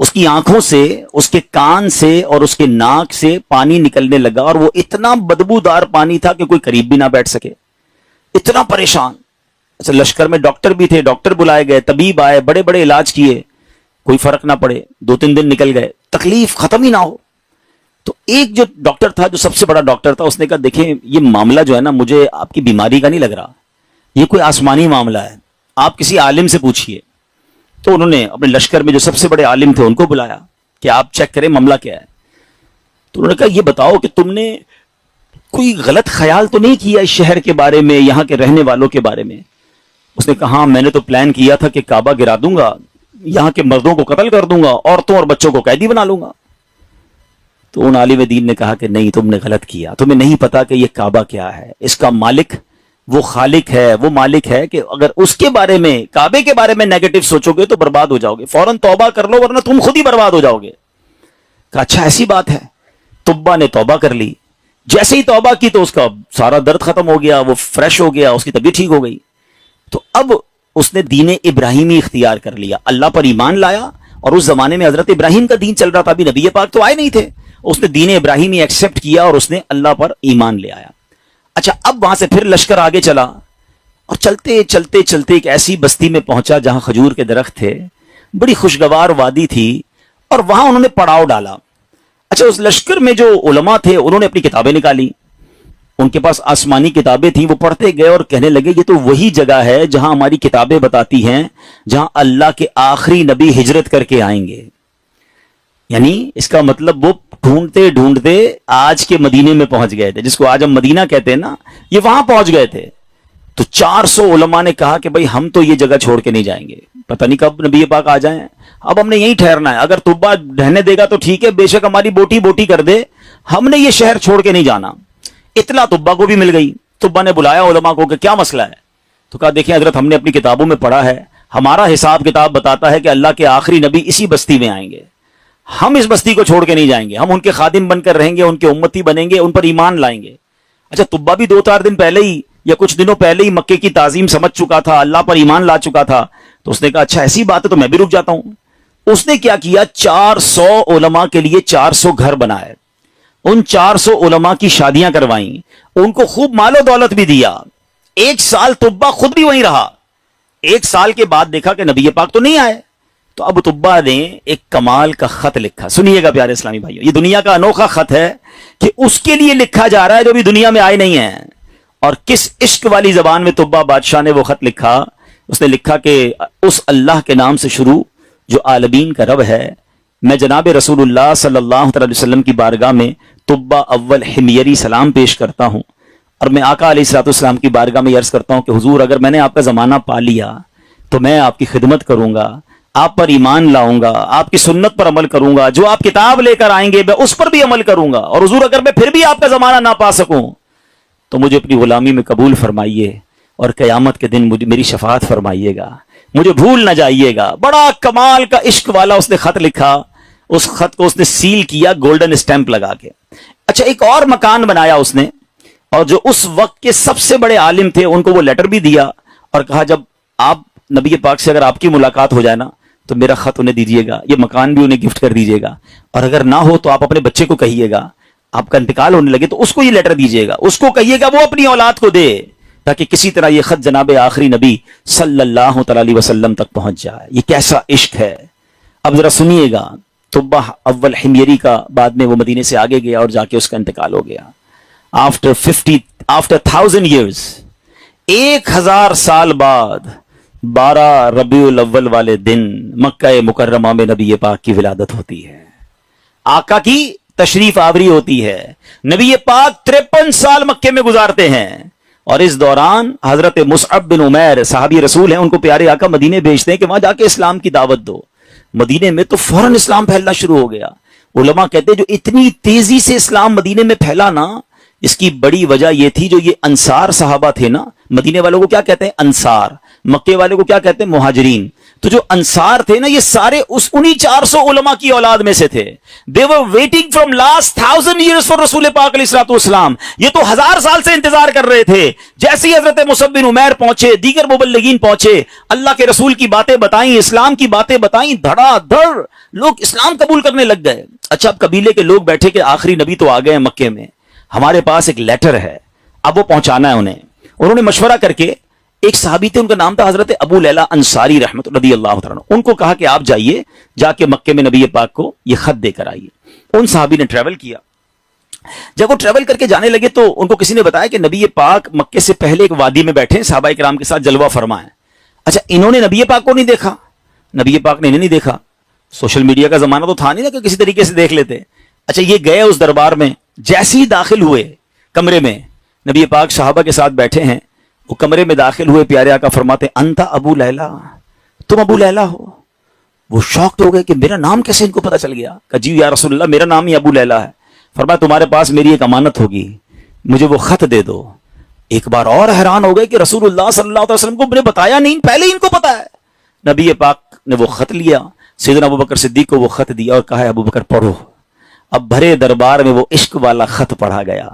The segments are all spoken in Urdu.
اس کی آنکھوں سے، اس کے کان سے اور اس کے ناک سے پانی نکلنے لگا، اور وہ اتنا بدبودار پانی تھا کہ کوئی قریب بھی نہ بیٹھ سکے، اتنا پریشان۔ اچھا لشکر میں ڈاکٹر بھی تھے، ڈاکٹر بلائے گئے، طبیب آئے، بڑے بڑے علاج کیے، کوئی فرق نہ پڑے، 2-3 دن نکل گئے، تکلیف ختم ہی نہ ہو۔ تو ایک جو ڈاکٹر تھا، جو سب سے بڑا ڈاکٹر تھا، اس نے کہا دیکھیں یہ معاملہ جو ہے نا، مجھے آپ کی بیماری کا نہیں لگ رہا، یہ کوئی آسمانی معاملہ ہے، آپ کسی عالم سے پوچھئے۔ تو انہوں نے اپنے لشکر میں جو سب سے بڑے عالم تھے ان کو بلایا کہ آپ چیک کریں معاملہ کیا ہے۔ تو انہوں نے کہا یہ بتاؤ کہ تم نے کوئی غلط خیال تو نہیں کیا اس شہر کے بارے میں، یہاں کے رہنے والوں کے بارے میں؟ اس نے کہا ہاں میں نے تو پلان کیا تھا کہ کعبہ گرا دوں گا، یہاں کے مردوں کو قتل کر دوں گا، عورتوں اور بچوں کو قیدی بنا لوں گا۔ تو ان عالم دین نے کہا کہ نہیں، تم نے غلط کیا، تمہیں نہیں پتا کہ یہ کعبہ کیا ہے، اس کا مالک وہ خالق ہے، وہ مالک ہے کہ اگر اس کے بارے میں، کعبے کے بارے میں نیگیٹو سوچو گے تو برباد ہو جاؤ گے، فوراً توبہ کر لو ورنہ تم خود ہی برباد ہو جاؤ گے۔ کہا اچھا ایسی بات ہے۔ تبا نے توبہ کر لی، جیسے ہی توبہ کی تو اس کا سارا درد ختم ہو گیا، وہ فریش ہو گیا، اس کی طبیعت ٹھیک ہو گئی۔ تو اب اس نے دین ابراہیمی اختیار کر لیا، اللہ پر ایمان لایا، اور اس زمانے میں حضرت ابراہیم کا دین چل رہا تھا، ابھی نبی پاک تو آئے نہیں تھے، اس نے دین ابراہیمی ایکسیپٹ کیا اور اس نے اللہ پر ایمان لے آیا۔ اچھا اب وہاں سے پھر لشکر آگے چلا، اور چلتے چلتے چلتے ایک ایسی بستی میں پہنچا جہاں کھجور کے درخت تھے، بڑی خوشگوار وادی تھی، اور وہاں انہوں نے پڑاؤ ڈالا۔ اچھا اس لشکر میں جو علماء تھے انہوں نے اپنی کتابیں نکالی، ان کے پاس آسمانی کتابیں تھیں، وہ پڑھتے گئے اور کہنے لگے یہ تو وہی جگہ ہے جہاں ہماری کتابیں بتاتی ہیں جہاں اللہ کے آخری نبی ہجرت کر کے آئیں گے۔ یعنی اس کا مطلب وہ ڈھونڈتے ڈھونڈتے آج کے مدینے میں پہنچ گئے تھے، جس کو آج ہم مدینہ کہتے ہیں نا، یہ وہاں پہنچ گئے تھے۔ تو 400 علماء نے کہا کہ بھائی ہم تو یہ جگہ چھوڑ کے نہیں جائیں گے، پتہ نہیں کب نبی پاک آ جائیں، اب ہم نے یہیں ٹھہرنا ہے، اگر طبا رہنے دے گا تو ٹھیک ہے، بے شک ہماری بوٹی بوٹی کر دے، ہم نے یہ شہر چھوڑ کے نہیں جانا۔ اطلاع طبا کو بھی مل گئی، طبا نے بلایا علماء کو کہ کیا مسئلہ ہے؟ تو کہا دیکھیں حضرت ہم نے اپنی کتابوں میں پڑھا ہے، ہمارا حساب کتاب بتاتا ہے کہ اللہ کے آخری نبی اسی بستی میں آئیں گے، ہم اس بستی کو چھوڑ کے نہیں جائیں گے، ہم ان کے خادم بن کر رہیں گے، ان کے امتی بنیں گے، ان پر ایمان لائیں گے۔ اچھا طبا بھی 2-4 دن پہلے ہی یا کچھ دنوں پہلے ہی مکے کی تعظیم سمجھ چکا تھا، اللہ پر ایمان لا چکا تھا، تو اس نے کہا اچھا ایسی بات ہے تو میں بھی رک جاتا ہوں۔ اس نے کیا کیا، 400 علماء کے لیے 400 گھر بنائے، ان 400 علماء کی شادیاں کروائیں، ان کو خوب مال و دولت بھی دیا۔ 1 سال طبا خود بھی وہیں رہا، 1 سال کے بعد دیکھا کہ نبی پاک تو نہیں آئے، تو اب طبا نے ایک کمال کا خط لکھا۔ سنیے گا پیارے اسلامی بھائیو، یہ دنیا کا انوکھا خط ہے کہ اس کے لیے لکھا جا رہا ہے جو بھی دنیا میں آئے نہیں ہیں۔ اور کس عشق والی زبان میں طبا بادشاہ نے وہ خط لکھا، اس نے لکھا کہ اس اللہ کے نام سے شروع جو عالمین کا رب ہے، میں جناب رسول اللہ صلی اللہ علیہ وسلم کی بارگاہ میں طبا اول حمیری سلام پیش کرتا ہوں، اور میں آقا علیہ الصلوۃ والسلام کی بارگاہ میں عرض کرتا ہوں کہ حضور اگر میں نے آپ کا زمانہ پا لیا تو میں آپ کی خدمت کروں گا، آپ پر ایمان لاؤں گا، آپ کی سنت پر عمل کروں گا، جو آپ کتاب لے کر آئیں گے میں اس پر بھی عمل کروں گا، اور حضور اگر میں پھر بھی آپ کا زمانہ نہ پا سکوں تو مجھے اپنی غلامی میں قبول فرمائیے، اور قیامت کے دن میری شفاعت فرمائیے گا، مجھے بھول نہ جائیے گا۔ بڑا کمال کا عشق والا اس نے خط لکھا، اس خط کو اس نے سیل کیا گولڈن اسٹیمپ لگا کے۔ اچھا ایک اور مکان بنایا اس نے، اور جو اس وقت کے سب سے بڑے عالم تھے ان کو وہ لیٹر بھی دیا، اور کہا جب آپ نبی پاک سے اگر آپ کی ملاقات ہو جائے نا تو میرا خط انہیں دیجیے گا، یہ مکان بھی انہیں گفٹ کر دیجیے گا، اور اگر نہ ہو تو آپ اپنے بچے کو کہیے گا، آپ کا انتقال ہونے لگے تو اس کو یہ لیٹر دیجیے گا، اس کو کہیے گا وہ اپنی اولاد کو دے، تاکہ کسی طرح یہ خط جناب آخری نبی صلی اللہ تعالی علیہ وسلم تک پہنچ جائے۔ یہ کیسا عشق ہے! اب ذرا سنیے گا، طبا اول حمیری کا بعد میں وہ مدینے سے آگے گیا اور جا کے اس کا انتقال ہو گیا۔ آفٹر 1000 years، 1000 سال بعد 12 ربیع الاول والے دن مکہ مکرمہ میں نبی پاک کی ولادت ہوتی ہے، آقا کی تشریف آوری ہوتی ہے۔ نبی پاک 53 سال مکے میں گزارتے ہیں، اور اس دوران حضرت مصعب بن عمیر صحابی رسول ہیں، ان کو پیارے آقا مدینے بھیجتے ہیں کہ وہاں جا کے اسلام کی دعوت دو۔ مدینے میں تو فوراً اسلام پھیلنا شروع ہو گیا۔ علماء کہتے ہیں جو اتنی تیزی سے اسلام مدینے میں پھیلا نا، اس کی بڑی وجہ یہ تھی جو یہ انصار صحابہ تھے نا، مدینے والوں کو کیا کہتے ہیں؟ انصار، مکے والے کو کیا کہتے ہیں؟ مہاجرین۔ تو جو انصار تھے نا یہ سارے انہی 400 علماء کی اولاد میں سے تھے. They were waiting from last 1000 years for رسول پاک علیہ الصلوۃ والسلام. یہ تو 1000 سال سے انتظار کر رہے تھے. جیسے ہی حضرت مصعب بن عمیر پہنچے, دیگر مبلغین پہنچے, اللہ کے رسول کی باتیں بتائیں, اسلام کی باتیں بتائیں, دھڑا دھڑ لوگ اسلام قبول کرنے لگ گئے. اچھا اب قبیلے کے لوگ بیٹھے کہ آخری نبی تو آ گئے مکے میں, ہمارے پاس ایک لیٹر ہے, اب وہ پہنچانا ہے انہیں. انہوں نے مشورہ کر کے, ایک صحابی تھے ان کا نام تھا حضرت ابو لیلہ انصاری رحمت رضی اللہ تعالیٰ عنہ, ان کو کہا کہ آپ جائیے, جا کے مکے میں نبی پاک کو یہ خط دے کر آئیے. ان صحابی نے ٹریول کیا. جب وہ ٹریول کر کے جانے لگے تو ان کو کسی نے بتایا کہ نبی پاک مکے سے پہلے ایک وادی میں بیٹھے صحابہ کرام کے ساتھ جلوہ فرما ہے. اچھا انہوں نے نبی پاک کو نہیں دیکھا, نبی پاک نے انہیں نہیں دیکھا. سوشل میڈیا کا زمانہ تو تھا نہیں نا کہ کسی طریقے سے دیکھ لیتے. اچھا یہ گئے اس دربار میں, جیسے ہی داخل ہوئے کمرے میں, نبی پاک صحابہ کے ساتھ بیٹھے ہیں, وہ کمرے میں داخل ہوئے, پیارے آقا فرماتے انتا ابو لیلہ, تم ابو لیلہ ہو. وہ شوق ہو گئے کہ میرا نام کیسے ان کو پتا چل گیا. کہ جی یا رسول اللہ میرا نام ہی ابو لیلہ ہے. فرمایا تمہارے پاس میری ایک امانت ہوگی, مجھے وہ خط دے دو. ایک بار اور حیران ہو گئے کہ رسول اللہ صلی اللہ علیہ وسلم کو میں نے بتایا نہیں, پہلے ہی ان کو پتا ہے. نبی پاک نے وہ خط لیا, سیدنا ابو بکر صدیق کو وہ خط دیا اور کہا ابو بکر پڑھو. اب بھرے دربار میں وہ عشق والا خط پڑھا گیا.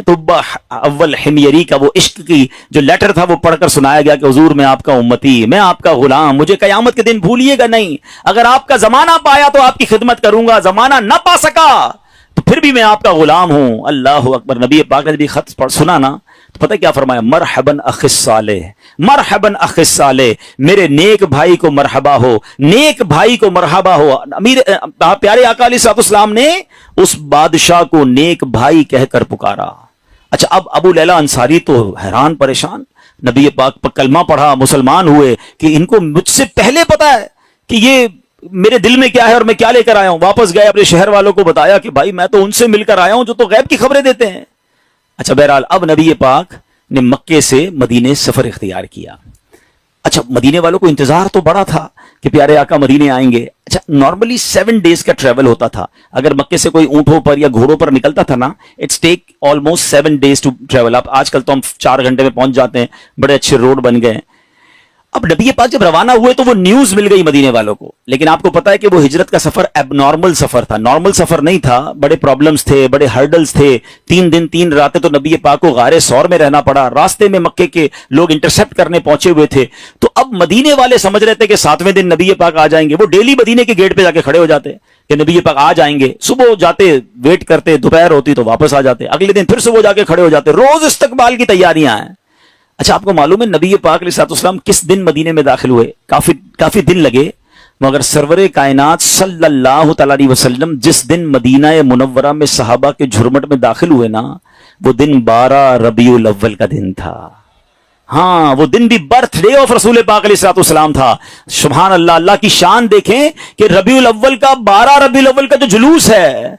طبہ اول حمیری کا وہ عشق کی جو لیٹر تھا وہ پڑھ کر سنایا گیا کہ حضور میں آپ کا امتی, میں آپ کا غلام, مجھے قیامت کے دن بھولیے گا نہیں. اگر آپ کا زمانہ پایا تو آپ کی خدمت کروں گا, زمانہ نہ پا سکا تو پھر بھی میں آپ کا غلام ہوں. اللہ اکبر. نبی پاک نے بھی خط سنا نا تو پتہ کیا فرمایا, مرحباً اخ الصالح, مرحباً اخ الصالح, میرے نیک بھائی کو مرحبا ہو, نیک بھائی کو مرحبا ہو. امیر پیارے آقا علیہ الصلوۃ والسلام نے اس بادشاہ کو نیک بھائی کہہ کر پکارا. اچھا اب ابو لیلہ انصاری تو حیران پریشان, نبی پاک پر کلمہ پڑھا, مسلمان ہوئے کہ ان کو مجھ سے پہلے پتا ہے کہ یہ میرے دل میں کیا ہے اور میں کیا لے کر آیا ہوں. واپس گئے, اپنے شہر والوں کو بتایا کہ بھائی میں تو ان سے مل کر آیا ہوں جو تو غیب کی خبریں دیتے ہیں. اچھا بہرحال اب نبی پاک نے مکے سے مدینے سفر اختیار کیا. اچھا مدینے والوں کو انتظار تو بڑا تھا کہ پیارے آقا مدینے آئیں گے. اچھا نارملی 7 days کا ٹریول ہوتا تھا. اگر مکے سے کوئی اونٹوں پر یا گھوڑوں پر نکلتا تھا نا, it's take almost 7 days to travel. اب آج کل تو ہم 4 گھنٹے میں پہنچ جاتے ہیں, بڑے اچھے روڈ بن گئے. اب نبی پاک جب روانہ ہوئے تو وہ نیوز مل گئی مدینے والوں کو, لیکن آپ کو پتا ہے کہ وہ ہجرت کا سفر اب نارمل سفر تھا, نارمل سفر نہیں تھا. بڑے پرابلمز تھے, بڑے ہرڈلز تھے. 3 دن 3 راتیں تو نبی پاک کو غار ثور میں رہنا پڑا. راستے میں مکے کے لوگ انٹرسپٹ کرنے پہنچے ہوئے تھے. تو اب مدینے والے سمجھ رہے تھے کہ 7ویں دن نبی پاک آ جائیں گے. وہ ڈیلی مدینے کے گیٹ پہ جا کے کھڑے ہو جاتے کہ نبی پاک آ جائیں گے. صبح جاتے, ویٹ کرتے, دوپہر ہوتی تو واپس آ جاتے. اگلے دن پھر صبح جا کے کھڑے ہو جاتے. روز استقبال کی تیاریاں ہیں. اچھا آپ کو معلوم ہے نبی پاک علیہ الصلوۃ والسلام کس دن مدینے میں داخل ہوئے؟ کافی دن لگے, مگر سرور کائنات صلی اللہ تعالی علیہ وسلم جس دن مدینہ منورہ میں صحابہ کے جھرمٹ میں داخل ہوئے نا, وہ دن 12 ربیع الاول کا دن تھا. ہاں وہ دن بھی برتھ ڈے آف رسول پاک علیہ الصلوۃ والسلام تھا. سبحان اللہ, اللہ کی شان دیکھیں کہ ربیع الاول کا 12 ربیع الاول کا جو جلوس ہے,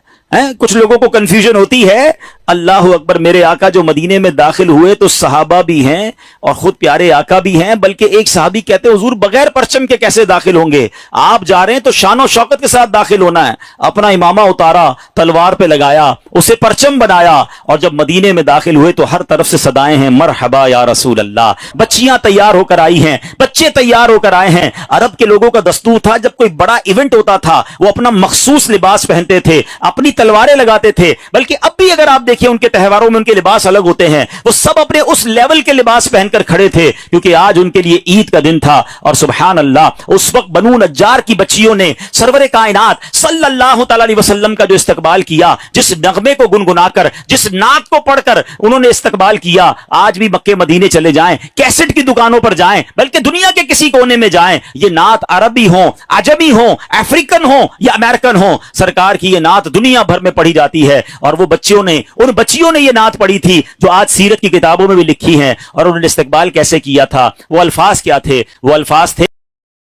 کچھ لوگوں کو کنفیوژن ہوتی ہے. اللہ اکبر. میرے آقا جو مدینے میں داخل ہوئے تو صحابہ بھی ہیں اور خود پیارے آقا بھی ہیں, بلکہ ایک صحابی کہتے ہیں حضور بغیر پرچم کے کیسے داخل ہوں گے؟ آپ جا رہے ہیں تو شان و شوکت کے ساتھ داخل ہونا ہے. اپنا امامہ اتارا, تلوار پہ لگایا, اسے پرچم بنایا, اور جب مدینے میں داخل ہوئے تو ہر طرف سے صدائیں ہیں مرحبا یا رسول اللہ. بچیاں تیار ہو کر آئی ہیں, بچے تیار ہو کر آئے ہیں. عرب کے لوگوں کا دستور تھا جب کوئی بڑا ایونٹ ہوتا تھا وہ اپنا مخصوص لباس پہنتے تھے, اپنی تلواریں لگاتے تھے. بلکہ اب بھی اگر آپ دیکھیں ان کے تہواروں میں ان کے لباس الگ ہوتے ہیں. وہ سب اپنے اس لیول کے لباس پہن کر کھڑے تھے کیونکہ آج ان کے لیے عید کا دن تھا. اور سبحان اللہ اس وقت بنو نجار کی بچیوں نے سرور کائنات صلی اللہ تعالی علیہ وسلم کا جو استقبال کیا, جس نغمے کو گنگنا کر, جس نعت کو پڑھ کر انہوں نے استقبال کیا. آج بھی مکے مدینے چلے جائیں, کیسٹ کی دکانوں پر جائیں, بلکہ دنیا کے کسی کونے میں جائیں, یہ نعت عربی ہوں, عجمی ہوں, افریقن ہوں یا امریکن ہوں, سرکار کی یہ نعت دنیا بھر میں پڑھی جاتی ہے. اور وہ ان بچیوں نے یہ نعت پڑھی تھی جو آج سیرت کی کتابوں میں بھی لکھی ہیں. اور انہوں نے استقبال کیسے کیا تھا, وہ الفاظ کیا تھے؟ وہ الفاظ تھے